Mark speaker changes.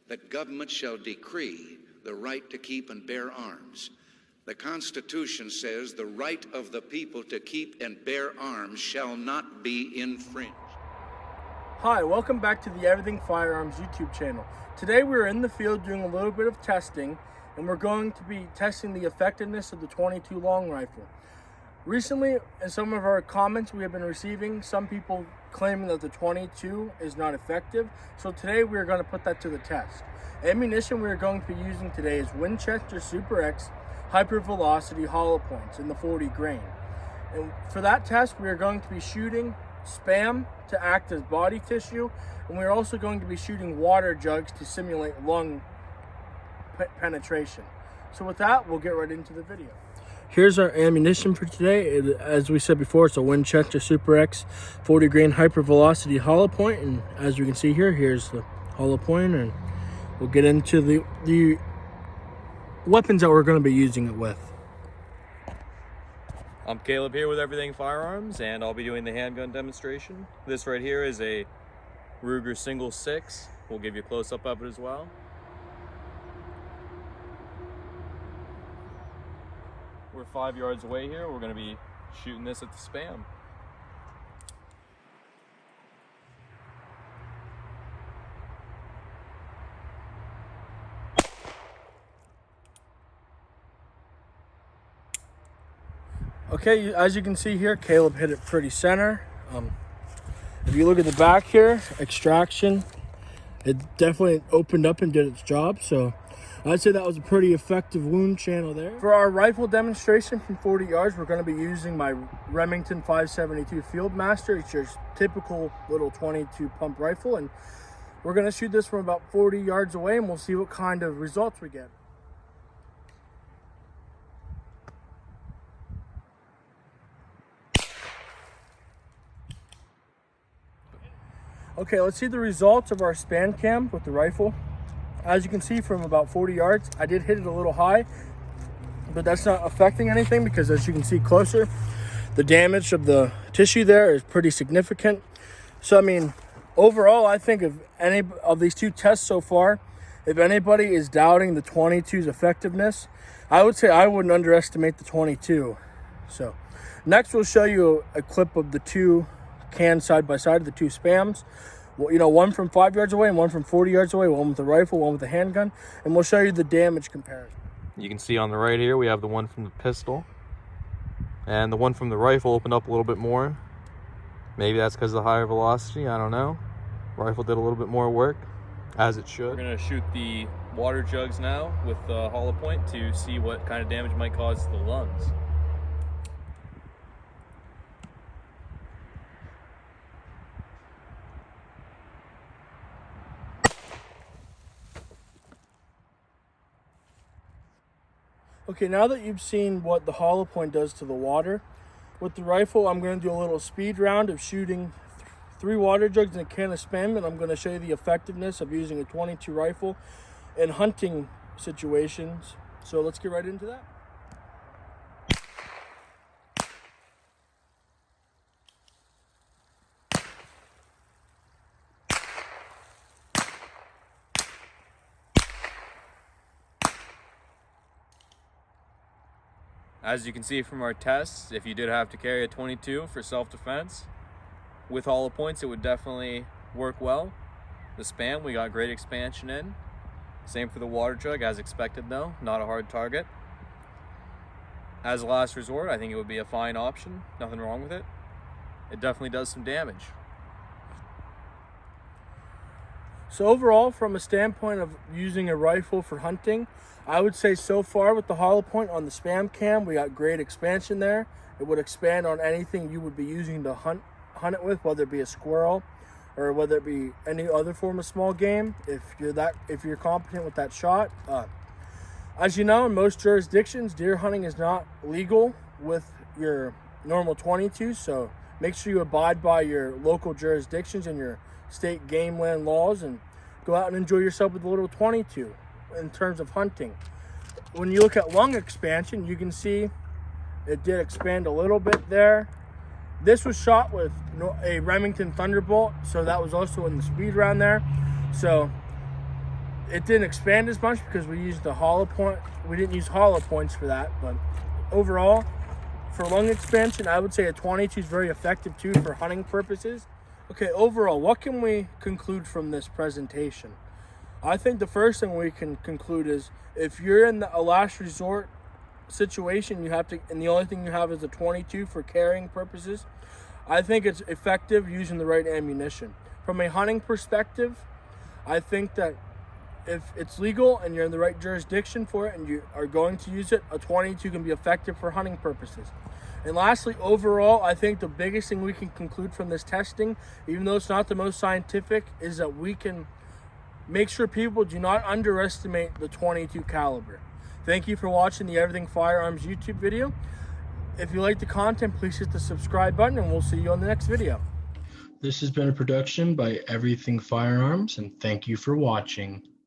Speaker 1: that government shall decree the right to keep and bear arms. The Constitution says the right of the people to keep and bear arms shall not be infringed.
Speaker 2: Hi, welcome back to the Everything Firearms YouTube channel. Today we're in the field doing a little bit of testing, and we're going to be testing the effectiveness of the 22 long rifle. Recently, in some of our comments we have been receiving, some people claiming that the 22 is not effective. So today we're going to put that to the test. Ammunition we're going to be using today is Winchester Super X Hyper Velocity hollow points in the 40 grain. And for that test, we are going to be shooting spam to act as body tissue, and we're also going to be shooting water jugs to simulate lung penetration. So with that, we'll get right into the video. Here's our ammunition for today. As we said before, it's a Winchester Super X 40 grain Hyper Velocity hollow point, and as you can see here, here's the hollow point, and we'll get into the weapons that we're going to be using it with.
Speaker 3: I'm Caleb here with Everything Firearms, and I'll be doing the handgun demonstration. This right here is a Ruger Single 6. We'll give you a close-up of it as well. We're 5 yards away here. We're going to be shooting this at the spam.
Speaker 2: Okay, as you can see here, Caleb hit it pretty center. If you look at the back here, extraction, it definitely opened up and did its job. So I'd say that was a pretty effective wound channel there. For our rifle demonstration from 40 yards, we're going to be using my Remington 572 Fieldmaster. It's your typical little 22 pump rifle, and we're going to shoot this from about 40 yards away, and we'll see what kind of results we get. Okay, let's see the results of our span cam with the rifle. As you can see from about 40 yards, I did hit it a little high, but that's not affecting anything because as you can see closer, the damage of the tissue there is pretty significant. So, I mean, overall, I think of any of these two tests so far, if anybody is doubting the 22's effectiveness, I would say I wouldn't underestimate the 22. So, next we'll show you a clip of the two cans side by side of the two spams. Well, you know, one from 5 yards away and one from 40 yards away, one with the rifle, one with the handgun, and we'll show you the damage comparison.
Speaker 3: You can see on the right here, we have the one from the pistol, and the one from the rifle opened up a little bit more. Maybe that's because of the higher velocity, I don't know. Rifle did a little bit more work, as it should. We're gonna shoot the water jugs now with the hollow point to see what kind of damage it might cause to the lungs.
Speaker 2: Okay, now that you've seen what the hollow point does to the water, with the rifle, I'm going to do a little speed round of shooting 3 water jugs in a can of spam, and I'm going to show you the effectiveness of using a 22 rifle in hunting situations. So let's get right into that.
Speaker 3: As you can see from our tests, if you did have to carry a 22 for self-defense, with hollow points, it would definitely work well. The spam, we got great expansion in. Same for the water jug, as expected though, not a hard target. As a last resort, I think it would be a fine option, nothing wrong with it. It definitely does some damage.
Speaker 2: So overall, from a standpoint of using a rifle for hunting, I would say so far with the hollow point on the spam cam, we got great expansion there. It would expand on anything you would be using to hunt it with, whether it be a squirrel or whether it be any other form of small game. If you're competent with that shot, as you know, in most jurisdictions, deer hunting is not legal with your normal 22. So make sure you abide by your local jurisdictions and your state game land laws, and go out and enjoy yourself with a little 22. In terms of hunting, when you look at lung expansion, you can see it did expand a little bit there. This was shot with a Remington Thunderbolt, so that was also in the speed round there. So it didn't expand as much because we used the hollow point. We didn't use hollow points for that, but overall, for lung expansion, I would say a 22 is very effective too for hunting purposes. Okay, overall, what can we conclude from this presentation? I think the first thing we can conclude is if you're in a last resort situation, and the only thing you have is a 22 for carrying purposes, I think it's effective using the right ammunition. From a hunting perspective, I think that if it's legal and you're in the right jurisdiction for it and you are going to use it, a 22 can be effective for hunting purposes. And lastly, overall, I think the biggest thing we can conclude from this testing, even though it's not the most scientific, is that we can make sure people do not underestimate the 22 caliber. Thank you for watching the Everything Firearms YouTube video. If you like the content, please hit the subscribe button and we'll see you on the next video.
Speaker 4: This has been a production by Everything Firearms, and thank you for watching.